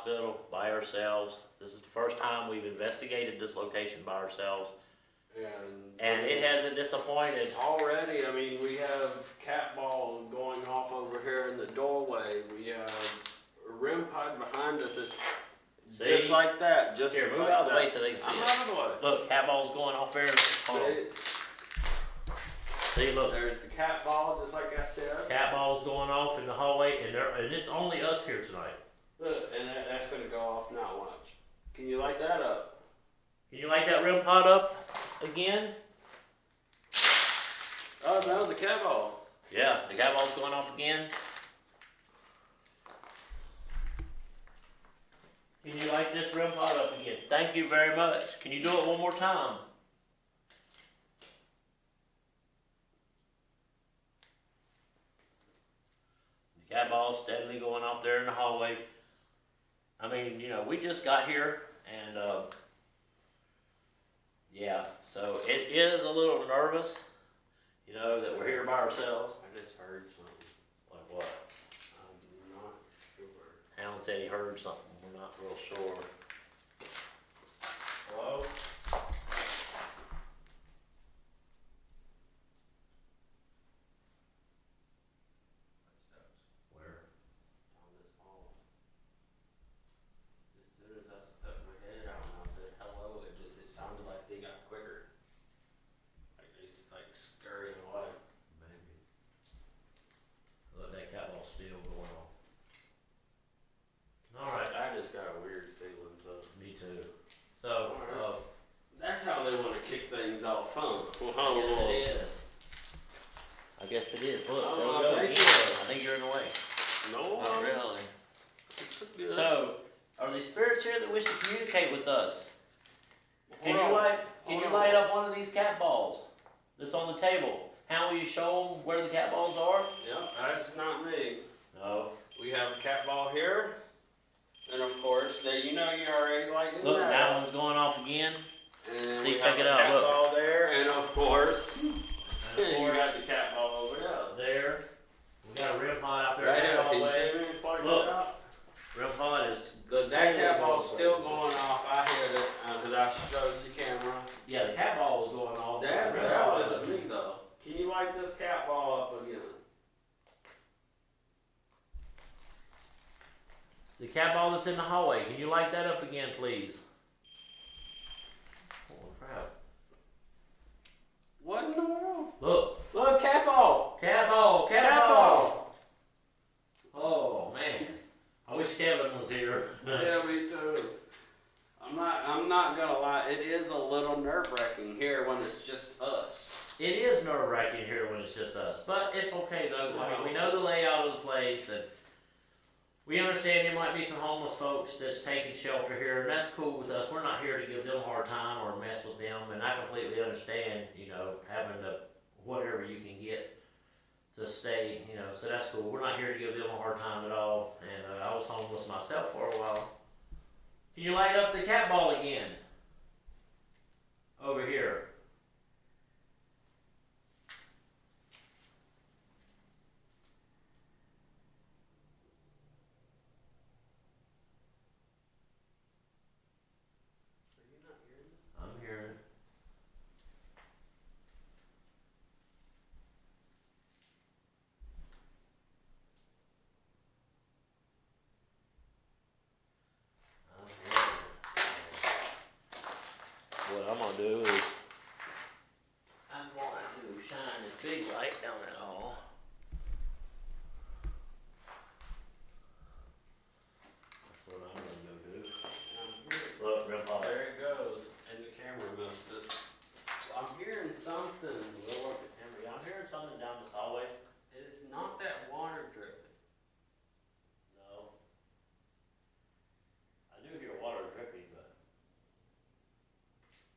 hospital by ourselves. This is the first time we've investigated this location by ourselves. And it hasn't disappointed. Already, I mean, we have cat ball going off over here in the doorway. We have a REM pod behind us. It's just like that. Just here, move like out of the that. way so they can see I'm it. out of the way. Look, cat ball's going off there. See, look. There's the cat ball, just like I said. Cat ball's going off in the hallway, and it's only us here tonight. Look, and that's going to go off now. Watch. Can you light that up? Can you light that REM pod up again? Oh, that was the cat ball. Yeah, the cat ball's going off again. Can you light this REM pod up again? Thank you very much. Can you do it one more time? The cat ball's steadily going off there in the hallway. I mean, you know, we just got here, and yeah, so it is a little nervous, you know, that we're here by ourselves. I just heard something. Like what? I'm not sure. Alan said he heard something. We're not real sure. Hello? Footsteps. Where? Down this hall. As soon as I stuck my head out and I said hello, it sounded like they got quicker. Like they scurrying away. Maybe. Look, that cat ball's still going on. Alright. I just got a weird feeling too. Me too. So, That's how they want to kick things off, huh? I guess it is. I guess it is. Look, there we Oh, go thank again. you. I think you're in the way. No, Not really. Good. So, are these spirits here that wish to communicate with us? Can Hold you on. light up one of these cat balls that's on the table? How will you show them where the cat balls are? Yep, that's not me. No. We have a cat ball here, and of course, you know you're already lighting Look, that that up. one's going off again. And See, we check have it a out, cat look. ball there, and of course, And of you course, got the cat ball over there. there. We got a REM pod out there Right in here, the can you hallway. see me? Point Look. it out? REM pod is But that cat ball's going still crazy. going off. I hit it because I showed the camera. Yeah, the cat ball was going off. That The REM pod wasn't me though. Can you light this cat ball up again? The cat ball that's in the hallway. Can you light that up again, please? Holy crap. What in the world? Look. Look, cat ball. Cat ball. Cat, Cat ball. Oh, man. I wish Kevin was here. Yeah, me too. I'm not gonna lie, it is a little nerve-wracking here when it's just us. It is nerve-wracking here when it's just us. But it's okay, though. I mean, we know the layout of the place, and we understand there might be some homeless folks that's taking shelter here, and that's cool with us. We're not here to give them a hard time or mess with them, and I completely understand, you know, having to, whatever you can get to stay, you know, so that's cool. We're not here to give them a hard time at all, and I was homeless myself for a while. Can you light up the cat ball again? Over here. Are you not hearing it? I'm hearing it. What I'm gonna do is I'm going to shine this big light down that hall. That's what I'm gonna go do. Look, real hard. There it goes, and the camera missed it. I'm hearing something. We'll work the camera. Y'all hearing something down this hallway? It's not that water dripping. No. I do hear water dripping, but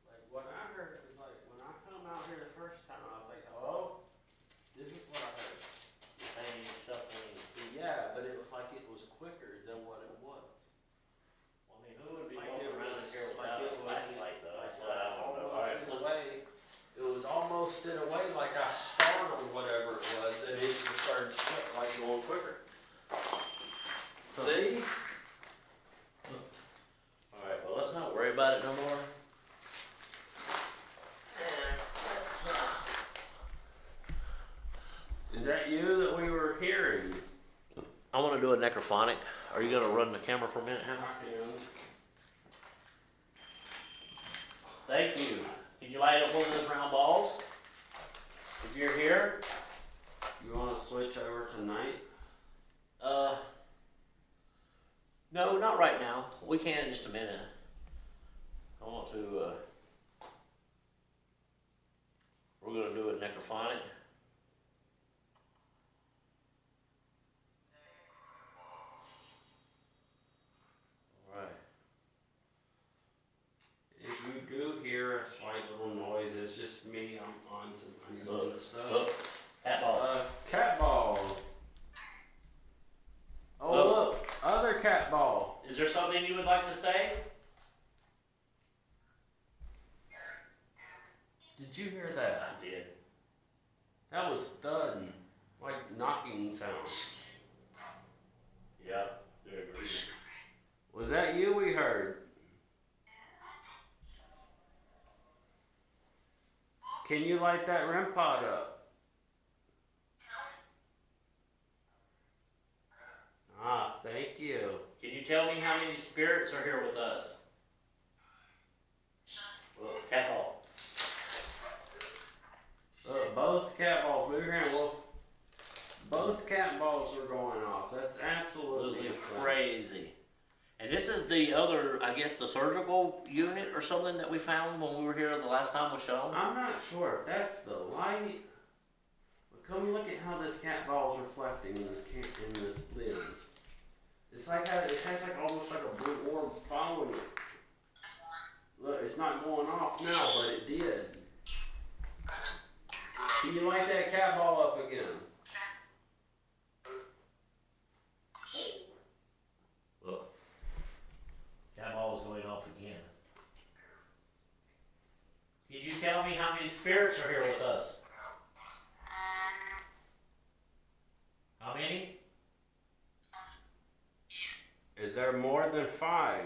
Like what I heard is like when I come out here the first time, I was like, hello? This is what I heard. the pain shuffling. Yeah, but it was like it was quicker than what it was. I mean, who would be Like walking it around was- in here like without it a was- flashlight, though? Like That's what I don't know. All right, almost in a listen. way, it was almost in a way like I startled whatever it was, Is that you that we were hearing? I want to do a necrophonic. Are you gonna run the camera for a minute, Hannah? Thank you. Can you light up one of those round balls? If you're here. You want to switch over tonight? No, not right now. We can in just a minute. I want to, we're gonna do a necrophonic. Alright. If you do hear a slight little noise, it's just me. I'm on some uneven stuff. Look. Cat ball. Cat ball. Oh, look. Other cat ball. Is there something you would like to say? Did you hear that? I did. That was thudding. Like knocking sounds. Yeah, I agree. Was that you we heard? Can you light that REM pod up? Ah, thank you. Can you tell me how many spirits are here with us? Look, cat ball. Look, both cat balls. Move your hand, Wolf. Both cat balls are going off. That's absolutely insane. Crazy. And this is the other, I guess, the surgical unit or something that we found when we were here the last time was shown. I'm not sure if that's the light. But come look at how this cat ball is reflecting in this lens. It's like it has like almost like a blue orb following it. Look, it's not going off now, but it did. Can you light that cat ball up again? Look. Cat ball is going off again. Can you tell me how many spirits are here with us? How many? Is there more than 5?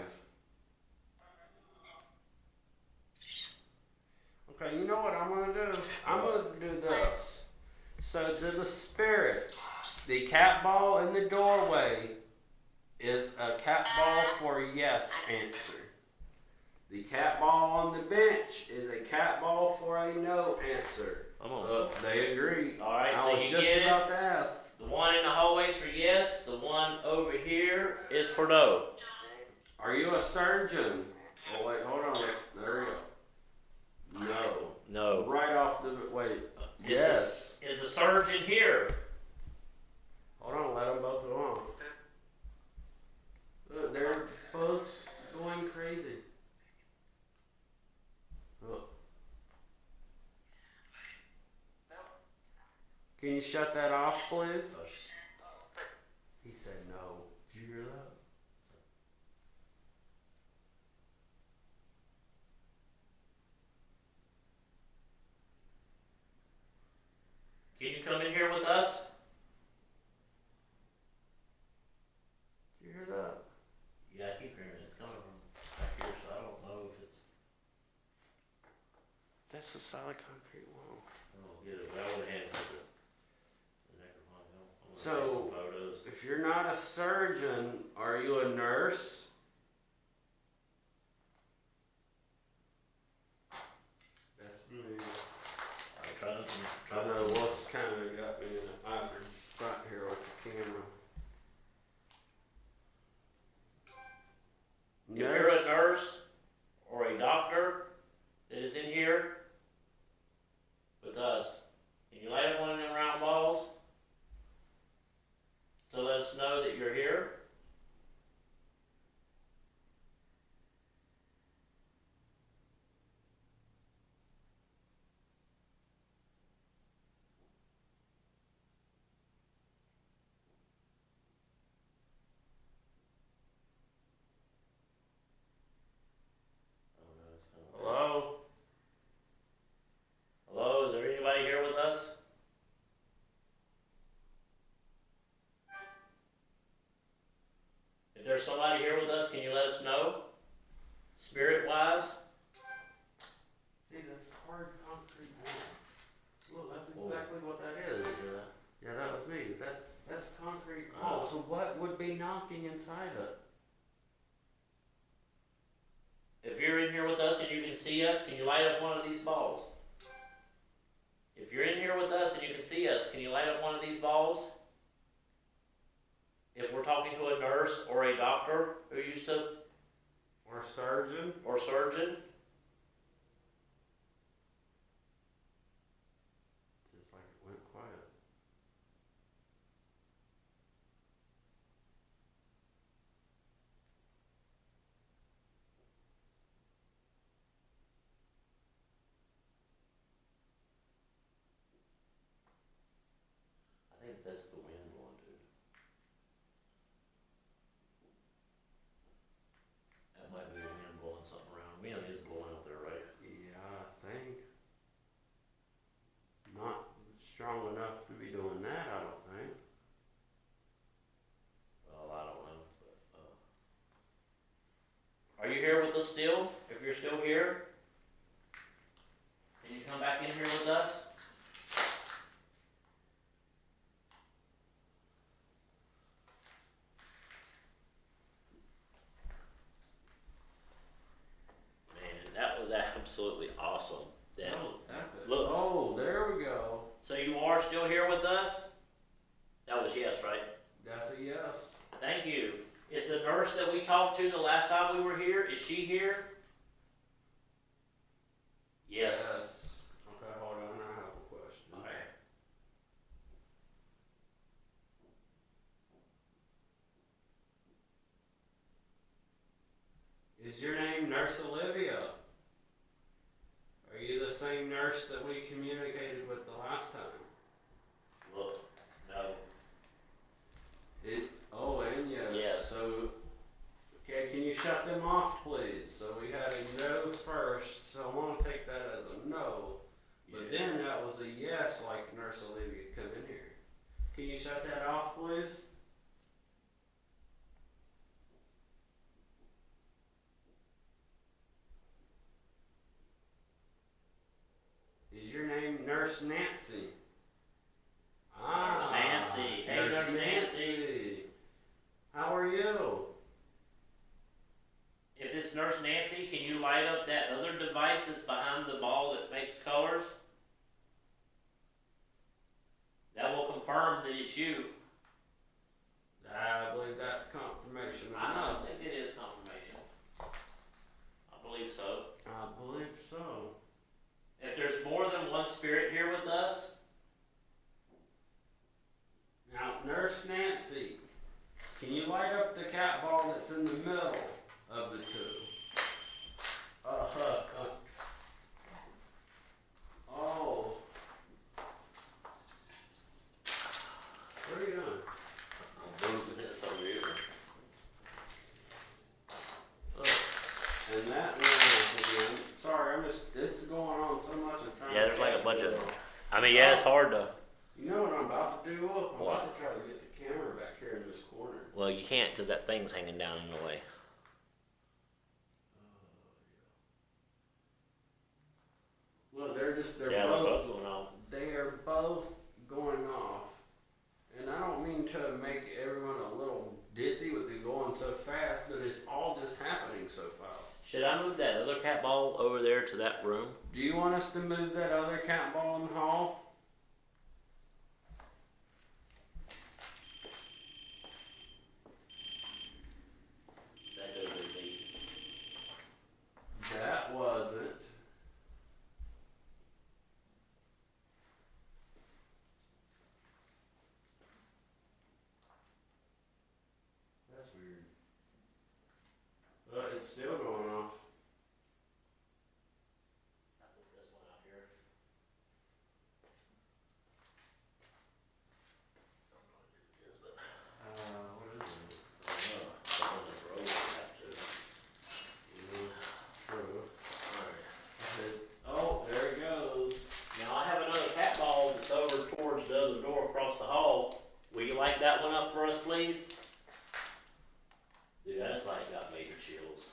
Okay, you know what I'm going to do? I'm going to do this. So to the spirits, the cat ball in the doorway is a cat ball for yes answer. The cat ball on the bench is a cat ball for a no answer. They agree. All right, I so was you just get about to ask. The one in the hallways for yes, the one over here is for no. Are you a surgeon? Oh wait, hold on. There we go. No. No. Right off the wait. Yes. Is the surgeon here? Hold on, let them both go on. Look, they're both going crazy. Look. Can you shut that off, please? He said no. Did you hear that? Can you come in here with us? Did you hear that? Yeah, I keep hearing it. It's coming from back here, so I don't know if it's. That's the solid concrete wall. Oh, get it. I would have had the necrophone. So, if you're not a surgeon, are you a nurse? That's me. I know Wolf's kind of got me in an awkward spot here with the camera. If you're a nurse or a doctor that is in here with us, can you light up one of them round balls to let us know that you're here? Hello? Hello, is there anybody here with us? If there's somebody here with us, can you let us know? Spirit-wise? See, that's hard concrete wall. Look, that's exactly what that is. Yeah, me. That's concrete. Oh, so what would be knocking inside it? If you're in here with us and you can see us, can you light up one of these balls? If you're in here with us and you can see us, can you light up one of these balls? If we're talking to a nurse or a doctor who used to, Or surgeon? or surgeon, Just like it went quiet. I think that's the wind blowing, dude. That might be the wind blowing something around. Wind is blowing out there, right? Yeah, I think. Not strong enough to be doing that, I don't think. Well, I don't know. But, are you here with us still? If you're still here, can you come back in here with us? Man, that was absolutely awesome. That was, look. Oh, there we go. So you are still here with us? That was yes, right? That's a yes. Thank you. Is the nurse that we talked to the last time we were here, is she here? Yes. Okay, hold on. I have a question. Okay. Is your name Nurse Olivia? Are you the same nurse that we communicated with the last time? Look, no. Oh, and yes. Yes. So, okay, can you shut them off, please? So we had a no first, so I want to take that as a no. But Yeah. then that was a yes, like Nurse Olivia, come in here. Can you shut that off, please? Is your name Nurse Nancy? Nurse Nancy. Hey, Nurse Nancy. How are you? If it's Nurse Nancy, can you light up that other device that's behind the ball that makes colors? That will confirm that it's you. I believe that's confirmation I enough. don't think it is confirmation. I believe so. I believe so. If there's more than one spirit here with us, Now, Nurse Nancy, can you light up the cat ball that's in the middle of the two? Oh. What are you doing? I'm moving this over here. And that went off again. Sorry, this is going on so much. I'm trying Yeah, to there's like a bunch of. catch it. I mean, yeah, it's hard to. You know what I'm about to do? I'm What? about to try to get the camera back here in this corner. Well, you can't because that thing's hanging down in the way. Look, they're Yeah, both they're both going on. they are both going off. And I don't mean to make everyone a little dizzy with it going so fast, but it's all just happening so fast. Should I move that other cat ball over there to that room? Do you want us to move that other cat ball in the hall? That doesn't be. That wasn't. That's weird. But it's still going off. I put this one out here. I don't know what it is, but What is it? I don't know. Someone in the road will have to. True. Alright. Oh, there it goes. Now I have another cat ball that's over towards the other door across the hall. Will you light that one up for us, please? Dude, I just like got major chills.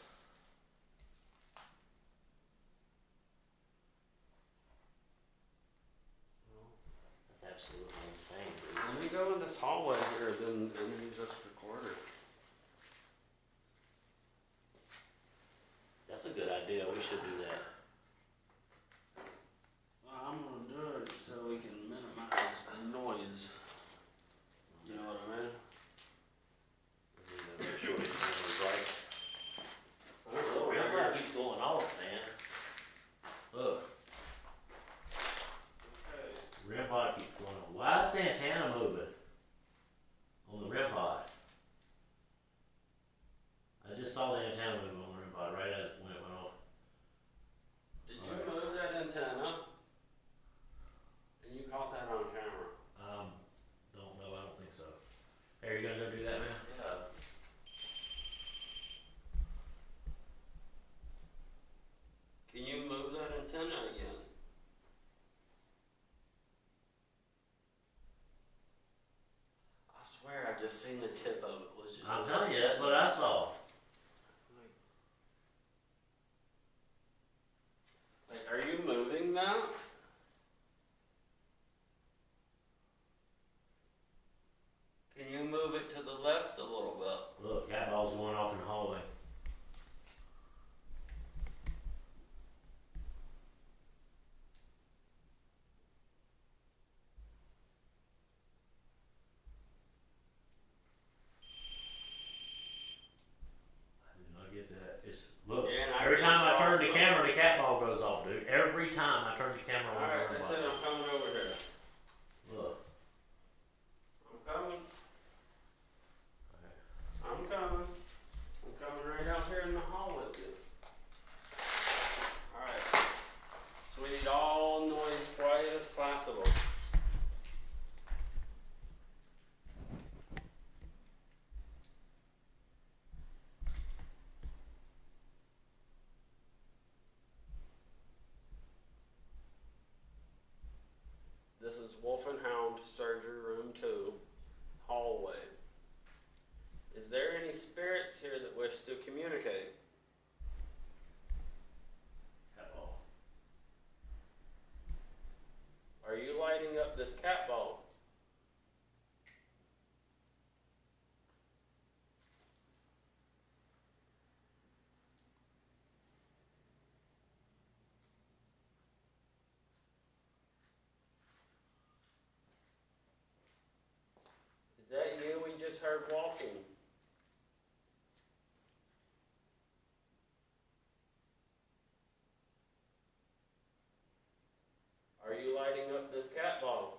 That's absolutely insane, dude. Let me go in this hallway here and use this recorder. That's a good idea. We should do that. Well, I'm gonna do it so we can minimize the noise. You know what I mean? Make sure the camera's right. Oh, the red light keeps going off, man. Look. Okay. REM pod keeps going on. Why is the antenna moving on the REM pod? I just saw the antenna move on the REM pod right as when it went off. Did you move that antenna? And you caught that on camera? Don't know. I don't think so. Hey, are you gonna go do that, man? Yeah. Can you move that antenna again? I swear I just seen the tip of it was just. I'm telling you, that's what I saw. Like, are you moving that? Can you move it to the left a little bit? Look, cat ball's going off in the hallway. I did not get that. Look, Yeah, and I every just time I saw turn the some. camera, the cat ball goes off, dude. Every time I turn the camera on. Alright, the I REM said pod. I'm coming over here. Look. I'm coming. I'm coming. I'm coming right out here in the hall with you. Alright. So we need all noise quiet as possible. This is Wolf and Hound Surgery Room 2, hallway. Is there any spirits here that wish to communicate? Cat ball. Are you lighting up this cat ball? Is that you we just heard walking? Are you lighting up this cat ball?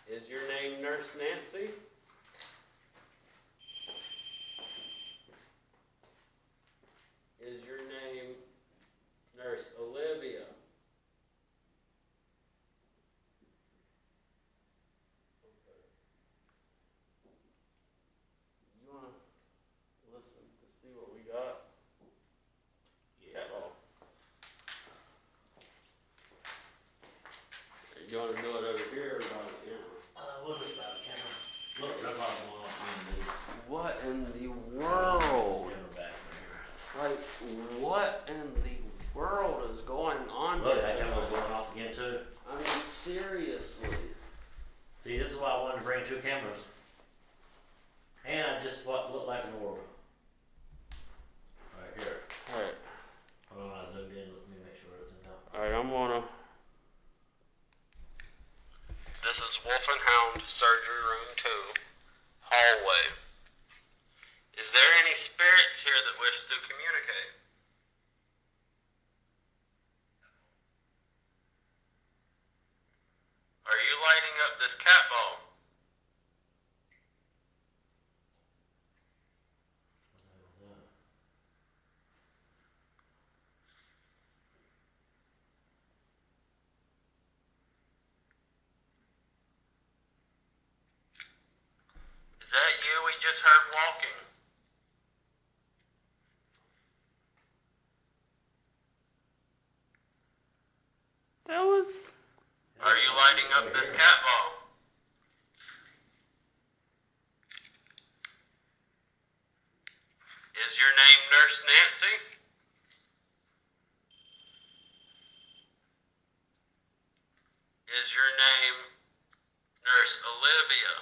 Is your name Nurse Nancy? Is your name Nurse Olivia? Okay. You want to listen to see what we got? Yeah. Oh. You want to do it over here or by the camera? What is about the camera? Look, red light's going off again, dude. What in the world? Camera back from Like, what in the world is going on here. Look, here? that camera's going off again too. I mean, seriously. See, this is why I wanted to bring two cameras. And I just what looked like an orb. Right here. Alright. Hold on, I zoomed in. Let me make sure it's in now. Alright, I'm gonna. This is Wolf and Hound Surgery Room 2, hallway. Is there any spirits here that wish to communicate? Are you lighting up this cat ball? Is that you we just heard walking? That was. Are you lighting up this cat ball? Is your name Nurse Nancy? Is your name Nurse Olivia?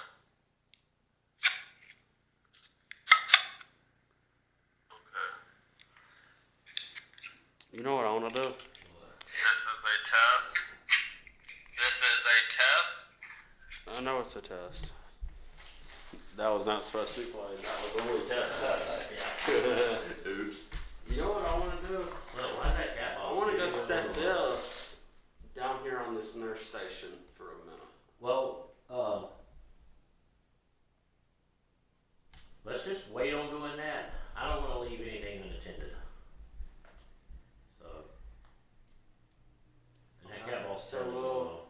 Okay. You know what I want to do? This is a test. This is a test. I know it's a test. That was not supposed to be played. That was the only test. Oops. You know what I want to do? Well, why's that cat I want to go set this down here on this nurse station for a minute. Well, let's just wait on doing that. I don't want to leave anything unattended. So, and that cat ball's still low.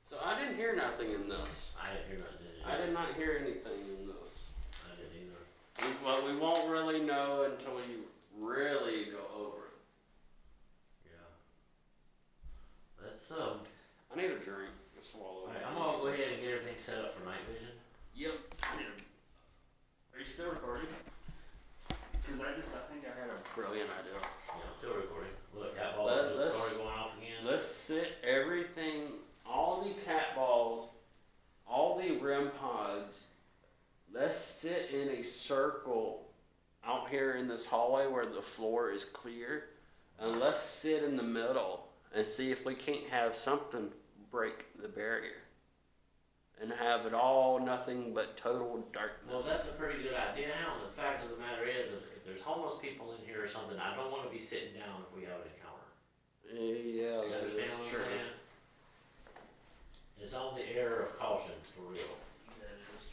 So I didn't hear nothing in this. I didn't hear nothing. I did not hear anything in this. I didn't either. Well, we won't really know until we really go over it. Yeah. Let's I need a drink. A swallow. Alright, I'm gonna go ahead and get everything set up for night vision. Yep. Are you still recording? Because I think I had a brilliant idea. Yeah, I'm still recording. Look, cat ball just started going off again. Let's sit everything, all the cat balls, all the REM pods, let's sit in a circle out here in this hallway where the floor is clear, and let's sit in the middle and see if we can't have something break the barrier and have it all nothing but total darkness. Well, that's a pretty good idea, Hound. The fact of the matter is if there's homeless people in here or something, I don't want to be sitting down if we have an encounter. Yeah, You understand what I'm saying? It's on the air of caution, for real. That is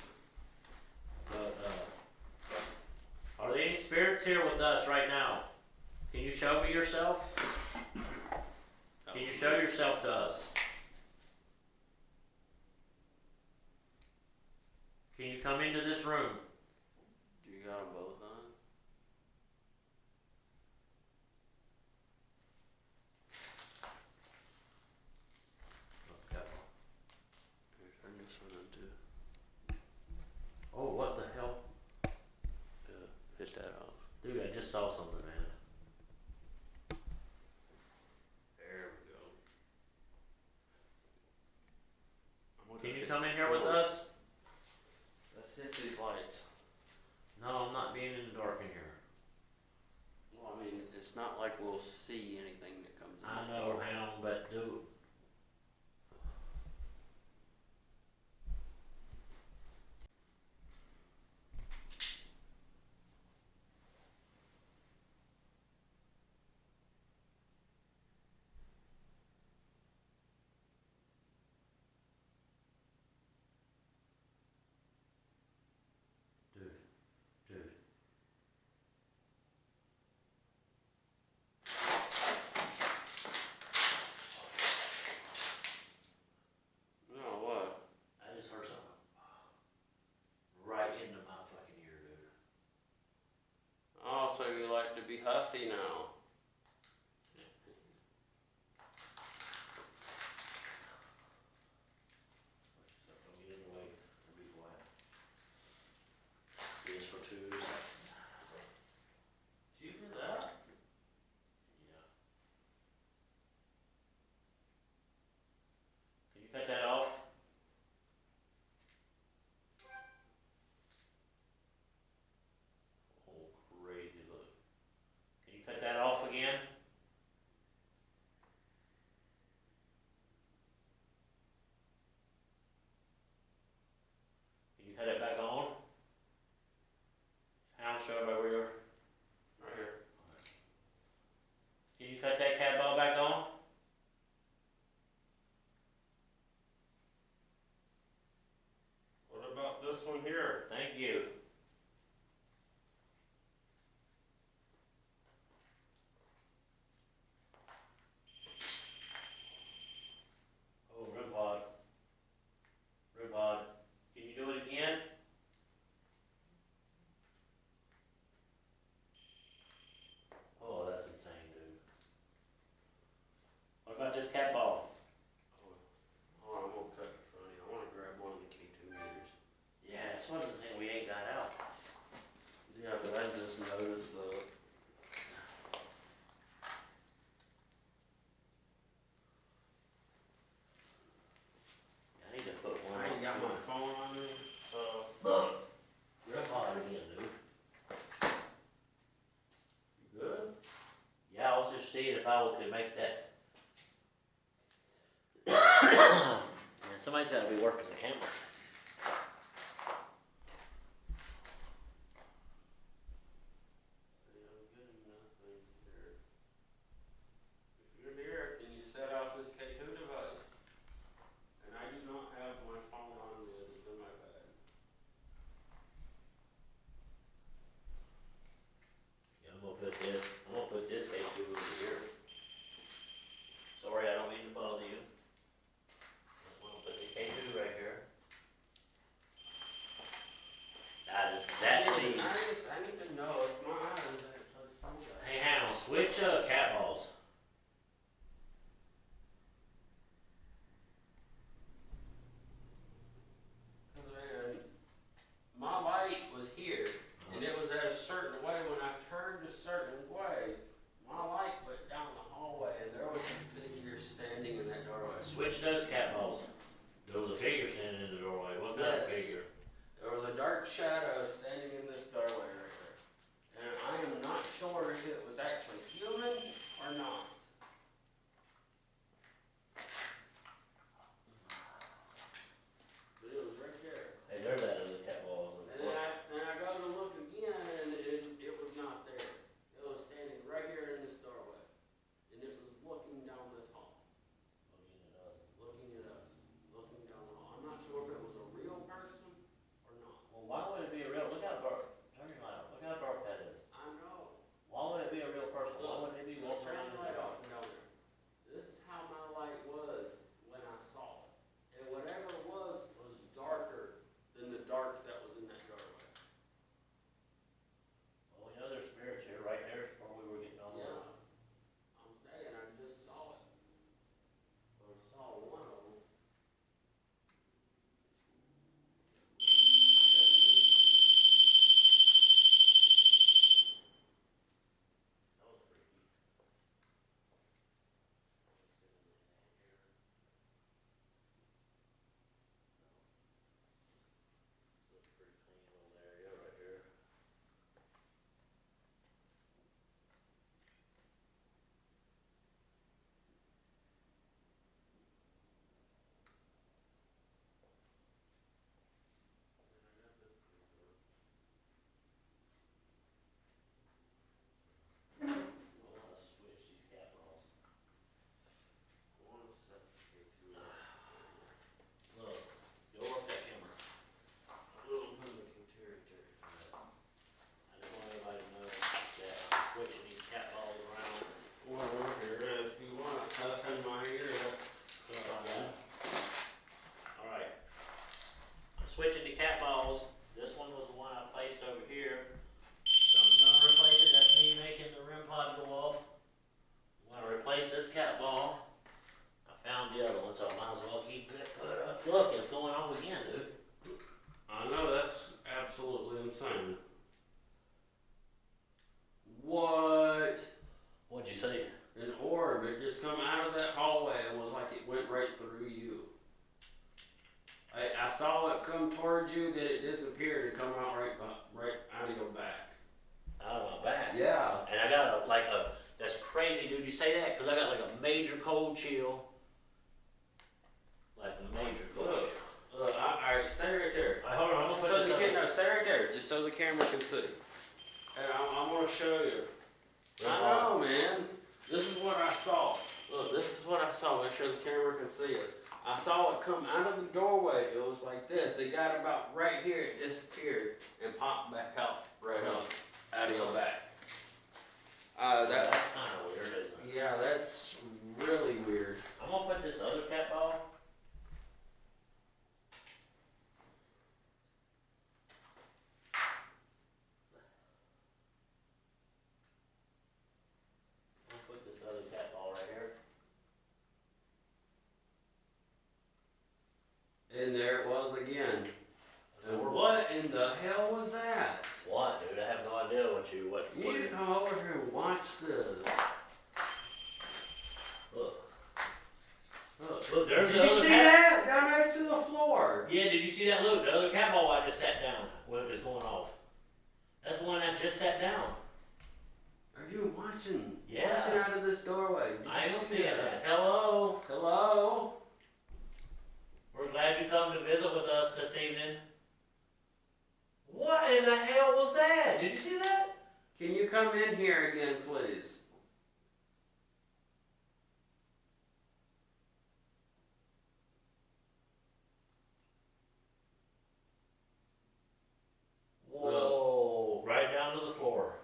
true. But, are there any spirits here with us right now? Can you show me yourself? Can you show yourself to us? Can you come into this room? Do you got them both on? Okay. Here, turn this one on too. Oh, what the hell? Yeah, hit that off. Dude, I just saw something, man. There we go. Can you come in here with us? Let's hit these lights. No, I'm not being in the dark in here. Well, I mean, it's not like we'll see anything that comes in. I know, Hound, but dude. Dude. No, what? I just heard something right into my fucking ear, dude. Oh, so you like to be huffy now? Don't get in the way. Be quiet. Just for 2 seconds. Did you hear that? Yeah. Can you cut that off? Oh, crazy look. Can you cut that off again? Can you cut it back on? Hound, show everybody where you are. Right here. Can you cut that cat ball back on? What about this one here? Thank you. Oh, REM pod. REM pod. Can you do it again? Oh, that's insane, dude. What about this cat ball? Oh, I'm gonna cut in front of you. I want to grab one of the K2 meters. Yeah, that's what just seeing if I could make that. And somebody's got to be working the camera. If you're there, can you set out this K2 device? And I do not have my phone on me, it's in my bag. Yeah, I'm gonna put this H.A.E over here. Sorry, I don't mean to bother you. Just wanna put the K2 right here. That's me. I need to know if my eyes actually saw that. Hey, Hal, switch cat balls. Cause man, my light was here, and it was at a certain way. When I turned a certain way, my light went down the hallway, and there was a figure standing in that doorway. Switch those cat balls. There was a figure standing in the doorway. What kind of figure? There was a dark shadow standing in this doorway right there. And I am not sure if it was actually human or not. But it was right there. Hey, there's that other cat ball. And then I go to look again, and it was not there. It was standing right here in this doorway. And it was looking down this hall. Looking at us. Looking down the hall. I'm not sure if it was a real person or not. Well, why would it be a real? Look how dark. Turn your light off. Look how dark that is. I know. Why would it be a real person? Why would it be Look, walking turn around the in light the off down there. This is how my light was when I saw it. And whatever it was darker than the dark that was in that doorway. Well, we know there's spirits here. Right there is where we were getting on the Yeah. I'm saying I just saw it. Or saw one of them. That was freaky. Looks pretty clean little area right here. I want to switch these cat balls. I want to set the K2 up. Look, go off that camera. I'm going to K2 right there. I just want everybody to know that I'm switching these cat balls around. Well, here, if you want stuff in my ear, that's Stuff like that. Alright. I'm switching the cat balls. This one was the one I placed over here. So I'm gonna replace it. That's me making the REM pod go off. I'm gonna replace this cat ball. I found the other one, so I might as well keep it put up. Look, it's going off again, dude. I know, that's absolutely insane. What? What'd you say? An orb, it just come out of that hallway and was like it went right through you. I saw it come towards you, then it disappeared and come out right out of your back. Out of my back. Yeah. And I got that's crazy, dude. You say that? Because I got like a major cold chill. Like a major cold chill. Alright, stay right there. Hold on, I'm gonna put this up. Stay right there, just so the camera can see. And I'm gonna show you. I know, man. This is what I saw. Look, this is what I saw. Make sure the camera can see it. I saw it come out of the doorway. It was like this. It got about right here. It disappeared and popped back out right up out of your back. That's kind of weird, isn't it? Yeah, that's really weird. I'm gonna put this other cat ball. I'm gonna put this other cat ball right here. And there it was again. And what in the hell was that? What, dude? I have no idea what You need to come over here and watch this. Look. Look, there's Did the you other see cat. that? Down there to the floor. Yeah, did you see that? Look, the other cat ball I just sat down when it was going off. That's the one I just sat down. Are you watching? Yeah. Watching out of this the hell was that? Did you see that? Can you come in here again, please? Whoa, right down to the floor.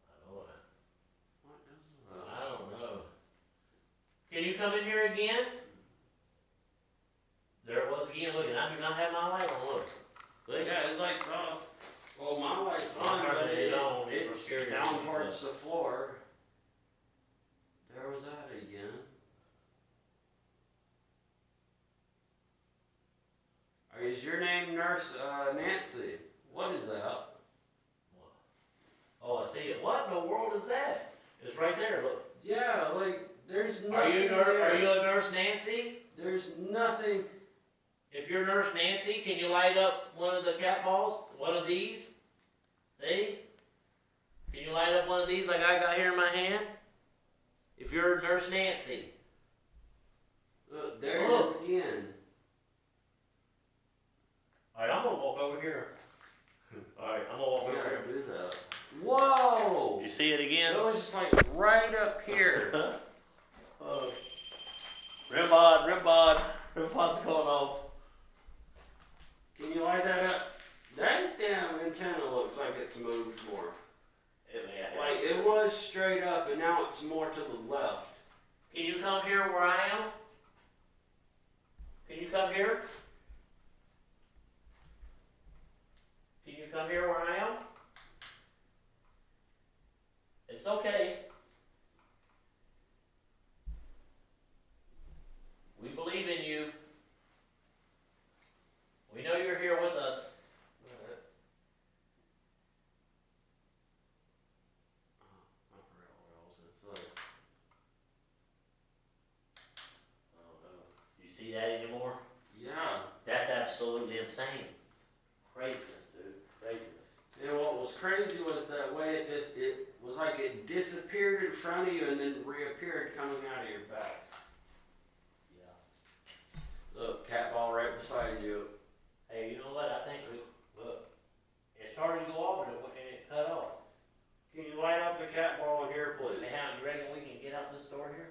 I know it. What is that? I don't know. Can you come in here again? There it was again. Look, I do not have my light on. Look. Look. Yeah, his light's off. Well, my light's on, Turn but it on. it's down towards the floor. There was that again. Is your name Nurse Nancy? What is that? Oh, I see it. What in the world is that? It's right there. Look. Yeah, like there's Are nothing you there. Are you a Nurse Nancy? There's nothing. If you're Nurse Nancy, can you light up one of the cat balls? One of these? See? Can you light up one of these like I got here in my hand? If you're Nurse Nancy. There it is again. Alright, I'm gonna walk over here. Alright, I'm gonna walk over here. Do that. Whoa! You see it again? It was just like right up here. Oh. Rimpod's going off. Can you light that up? That damn antenna looks like it's moved more. It may have. Like it was straight up and now it's more to the left. Can you come here where I am? Can you come here? Can you come here where I am? It's okay. We believe in you. We know you're here with us. I forgot what else it's like. Oh no. You see that anymore? Yeah. That's absolutely insane. Craziness, dude. Craziness. And what was crazy was that way it was like it disappeared in front of you and then reappeared coming out of your back. Yeah. Look, cat ball right beside you. Hey, you know what? I think look, it started to go off and it cut off. Can you light up the cat ball in here, please? Hey, how you reckon we can get out this door here?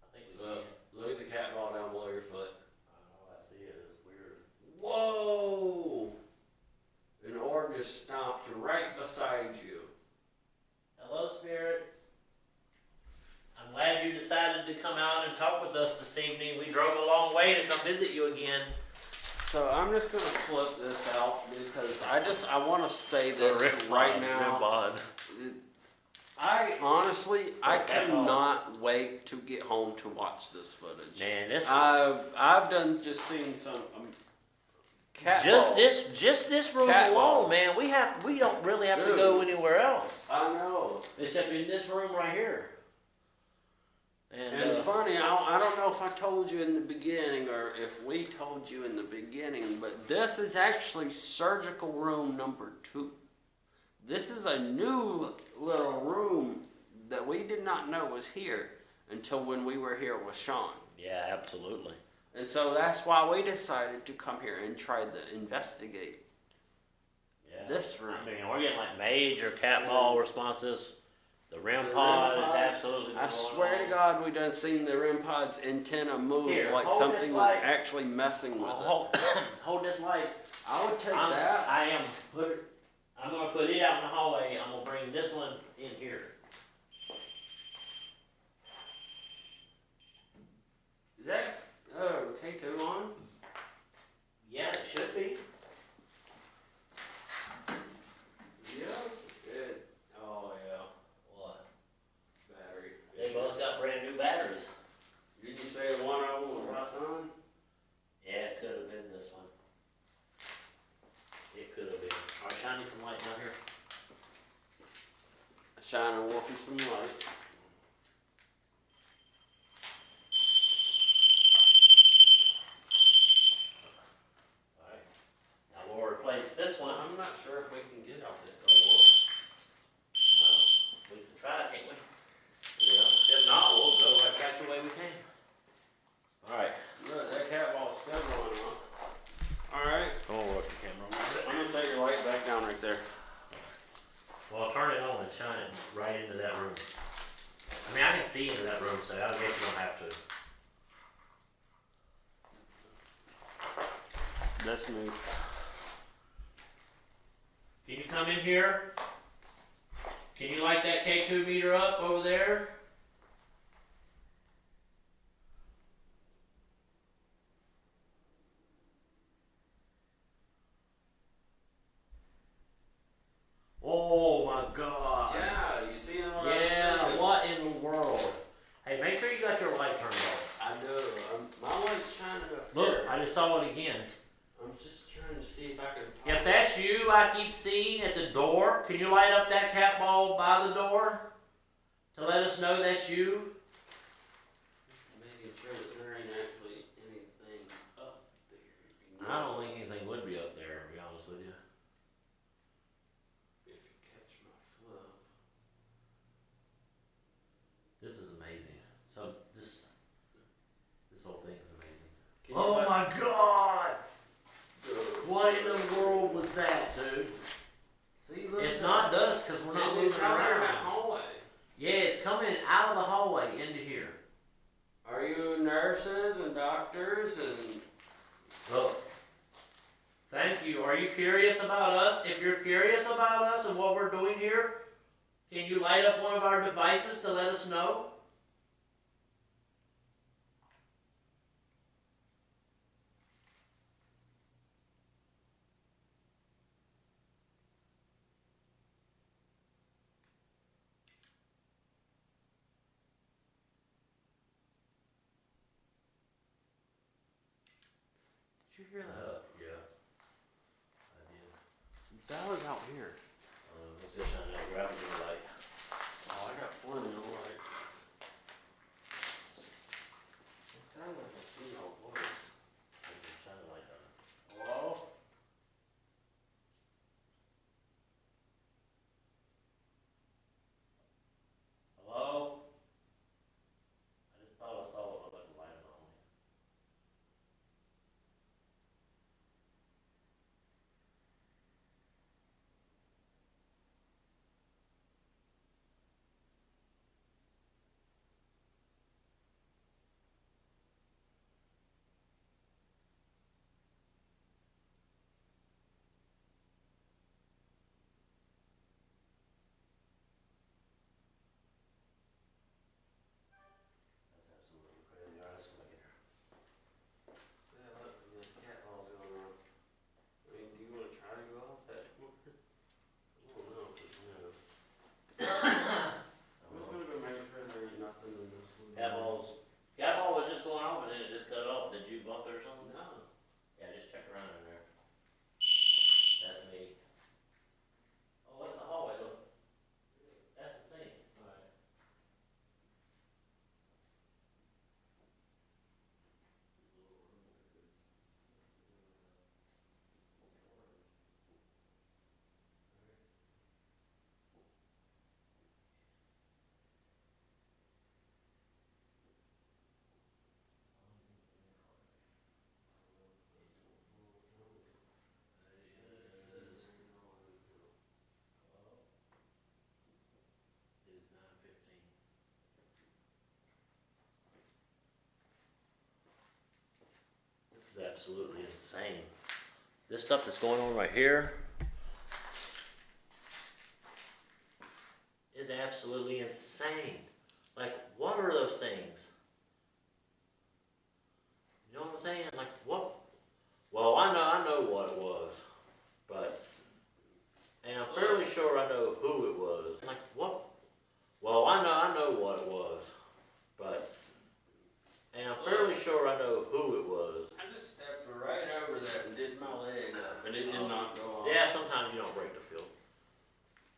I think we can. Look at the cat ball down below your foot. I know, I see it. It's weird. Whoa! An orb just stomped right beside you. Hello, spirits. I'm glad you decided to come out and talk with us this evening. We drove a long way to come visit you again. So I'm just gonna flip this out because I want to say this right now. I honestly, I cannot wait to get home to watch this footage. Man, this I've done just seen some cat just balls. this room Cat alone, ball. man. We don't really have to Dude. go anywhere else I know. except in this room right here. And it's funny, I don't know if I told you in the beginning or if we told you in the beginning, but this is actually surgical room number 2. This is a new little room that we did not know was here until when we were here with Sean. Yeah, absolutely. And so that's why we decided to come here and try to investigate this room. I mean, we're getting like major cat ball responses. The REM pod is absolutely. I swear to God, we done seen the REM pod's antenna move Here, like hold something this was light. actually messing with it. Hold this light. I would take that. I'm gonna put it out in the hallway. I'm gonna bring this one in here. Is that K2 on? Yeah, it should be. Yeah. Good. Oh yeah. What? Battery. They both got brand new batteries. Did you say one of them was left on? Yeah, it could have been this one. It could have been. Alright, shine me some light down here. Shining Wolfie some light. Alright. Now we'll replace this one. I'm not sure if we can get out this door. Well, we can try, can't we? Yeah. If not, we'll go right back the way we came. your light back down right there. Well, I'll turn it on and shine it right into that room. I mean, I can see into that room, so I guess you don't have to. That's me. Can you come in here? Can you light that K2 meter up over there? Oh my God. Yeah, you see what Yeah, what in the world? Hey, make sure you got your light turned off. I know. My light's shining up Look, here. I just saw it again. I'm just trying to see if I can If that's you I keep seeing at the door, can you light up that cat ball by the door to let us know that's you? making sure that there ain't actually anything up there. I don't think anything would be up there, to be honest with you. If you catch my flip. This is amazing. So this whole thing is amazing. Can you Oh my God! go- What in the world was that, dude? See, look. It's not dust because we're not moving It's out there in that around. hallway. Yeah, it's coming out of the hallway into here. Are you nurses and doctors and? Look. Thank you. Are you curious about us? If you're curious about us and what we're doing here, can you light up one of our devices to let us know? Did you hear that? Yeah. I did. That was out here. Let's go shine that gravity light. Oh, I got plenty of light. It sounded like a female voice. Shine the lights on. Hello? Hello? I just thought I saw what looked like a light on me. That's absolutely crazy. Alright, let's go back in here. Yeah, look, the cat ball's going on. I mean, do you want to try to go off that corner? I don't know, but you know. I'm just gonna go make sure there ain't nothing in this one. Cat ball was just going off and then it just cut off. Did you bump it or something? No. Yeah, just check around in there. That's me. Oh, that's the hallway, look. That's the sink. Alright. It is 9:15. This is absolutely insane. This stuff that's going on right here is absolutely insane. Like, what are those things? You know what I'm saying? Like, what? Well, I know what it was, but, and I'm fairly sure I know who it was. Like, what? Well, I know what it was, but, and I'm fairly sure I know who it was. I just stepped right over that and did my leg up, and it did not go off. Yeah, sometimes you don't break the field.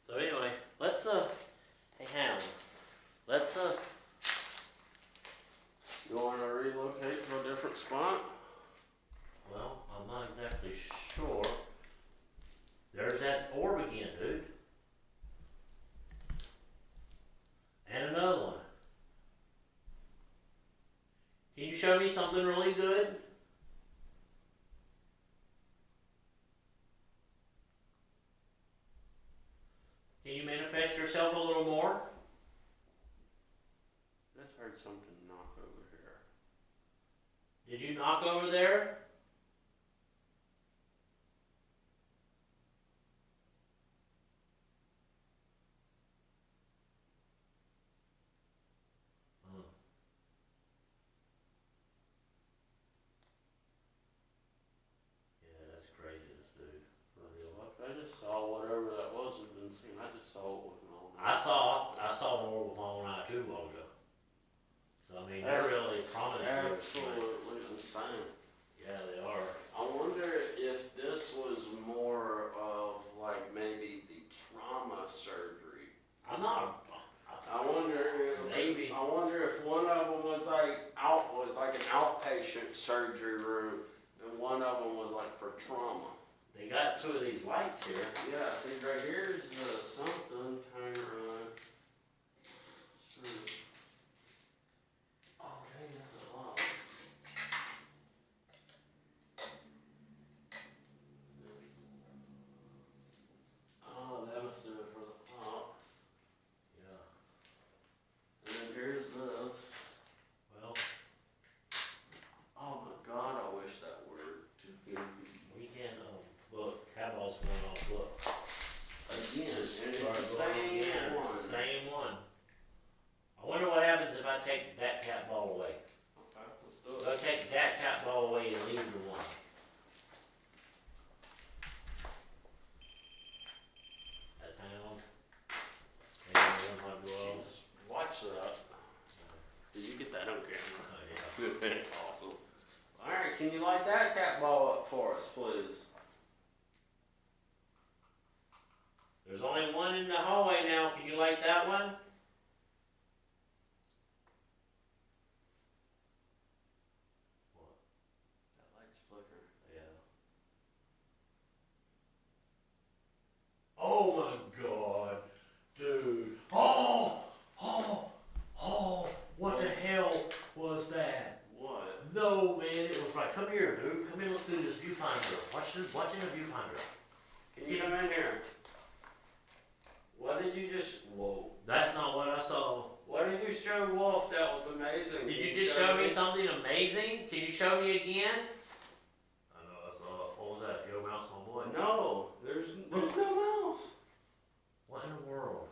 So anyway, let's hey Ham, let's You want to relocate to a different spot? well, I'm not exactly sure. There's that orb again, dude. And another one. Can you show me something really good? Did you knock over there? Hmm. Yeah, that's craziness, dude. For real. I just saw whatever that was had been seen. I just saw it with my own I eyes. saw an orb with my own eye too a while ago. So I mean, they're really prominent here. Absolutely insane. Yeah, they are. I wonder if this was more of like maybe the trauma surgery. I'm not. I wonder if Maybe. I wonder if one of them was like an outpatient surgery room, and one of them was like for trauma. They got two of these lights here. Yeah, see right here's something. Turn around. Oh, dang, that's a lot. Oh, that must have been for the pop. Yeah. And then here's this. Well, Oh my God, I wish that were to be. we can look. Catball's going off. Look. Again, and it's the Started going same again. one. Same one. I wonder what happens if I take that cat ball away. Okay, let's do If I it. take that cat ball away and leave the one. That's hang on. Maybe the one might go off. Jesus, watch that. Did you get that on camera? Oh, yeah. Awesome. Alright, can you light that cat ball up for us, please? There's only one in the hallway now. Can you light that one? What? That light's flickering. Yeah. Oh my God, dude. Oh, what the hell was that? What? No, man, it was right. Come here, dude. Come here, look through this viewfinder. Watch in the viewfinder. Can you come in here? What did you just... Whoa. That's not what I saw. What did you show Wolf that was amazing? Did Can you just show me something amazing? Can you show me again? I know, I saw. What was that? Yo, Mouse, my boy. No, there's no mouse. What in the world?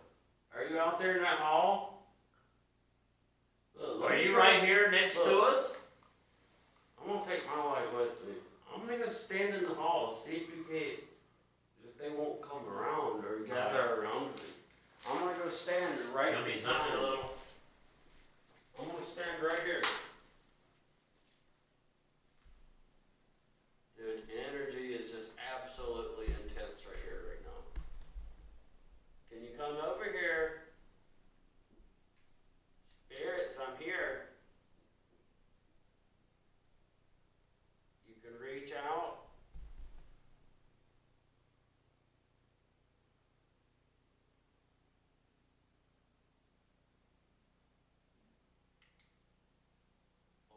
Are you out there in that hall? Are you right here next to us? I'm gonna take my light with me. I'm gonna go stand in the hall, see if they won't come around or gather around me. I'm gonna go stand right Gonna be beside something a you. little. I'm gonna stand right here. Dude, energy is just absolutely intense right here, right now. Can you come over here? Spirits, I'm here. You can reach out.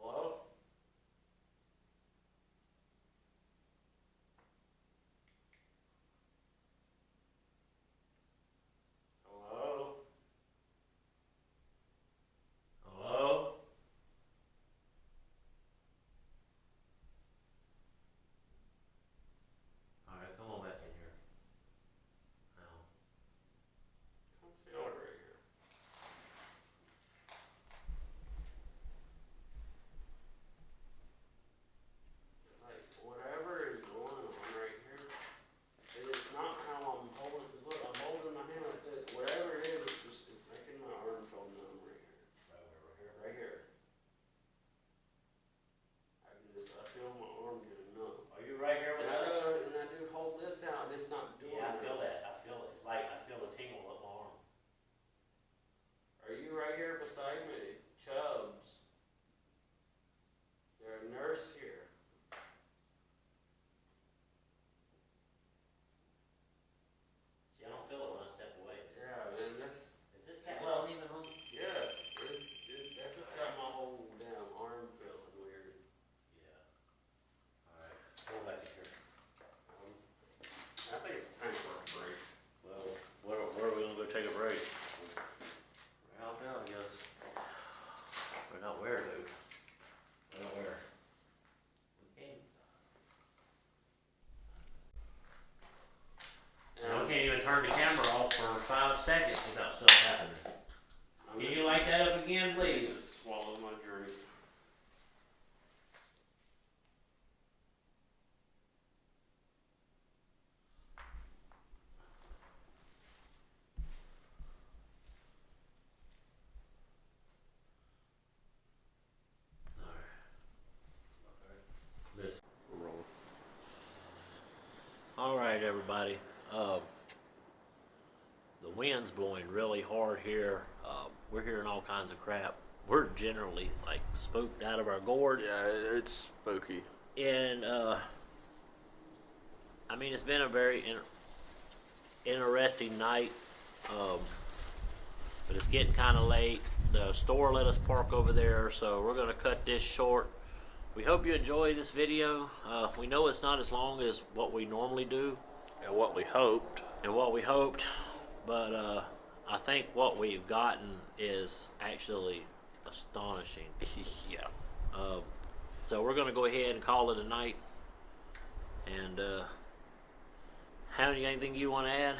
Hello? Hello? Hello? Alright, come on back in here. Now. Come feel it right here. Like, whatever is going on right here, it's not how I'm holding, because look, I'm holding my hand like this. Whatever it is, it's making my arm feel numb right here. Right here. Right here. I feel my arm getting numb. Are you right here with us? And I do hold this out, and it's not doing Yeah, I it. feel that. I feel it. It's like I feel the tingle up my arm. Are you right here beside me? Chubbs. Is there a nurse here? See, I don't feel it when I step away. Yeah, man, this. Is this cat well even home? Yeah, that's just got my whole damn arm feeling weird. Yeah. Alright, go back in here. I think it's time for a break. Well, where are we gonna go take a break? Right out there, I guess. We're not where, dude. We're not where. turn the camera off for 5 seconds without stuff happening. Can you light that up again, please? Swallow my drink. This. We're rolling. All right, everybody. The wind's blowing really hard here. We're hearing all kinds of crap. We're generally like spooked out of our gourd. Yeah, it's spooky. And I mean, it's been a very interesting night. But it's getting kind of late. The store let us park over there, so we're gonna cut this short. We hope you enjoyed this video. We know it's not as long as what we normally do. And what we hoped. But I think what we've gotten is actually astonishing. Yeah. So we're going to go ahead and call it a night. And have anything you want to add?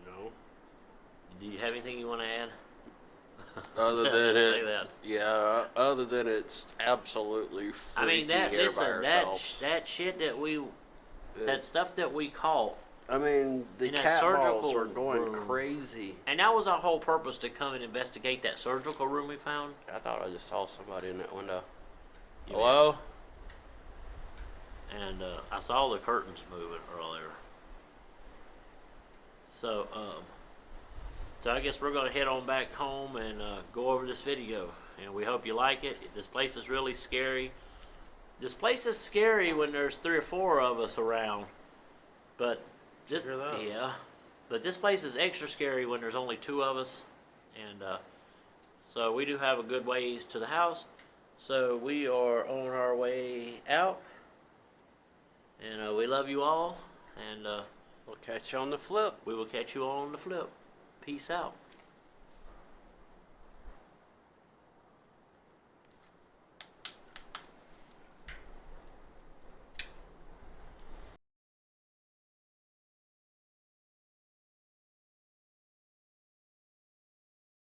No. Do you have anything you want to add? Other than Say it, that. yeah. Other than it's absolutely freaky I mean, that here by listen, ourselves. that shit that stuff that we caught. I mean, the in that cat balls surgical are going room. crazy. And that was our whole purpose, to come and investigate that surgical room we found. I thought I just saw somebody in that window. Yeah. Hello? And I saw the curtains moving earlier. So I guess we're going to head on back home and go over this video. And we hope you like it. This place is really scary. This place is scary when there's 3 or 4 of us around. But this, yeah. But this place is extra scary when there's only 2 of us. And so we do have a good ways to the house. So we are on our way out. And we love you all. And We'll catch you on the flip. we will catch you on the flip. Peace out.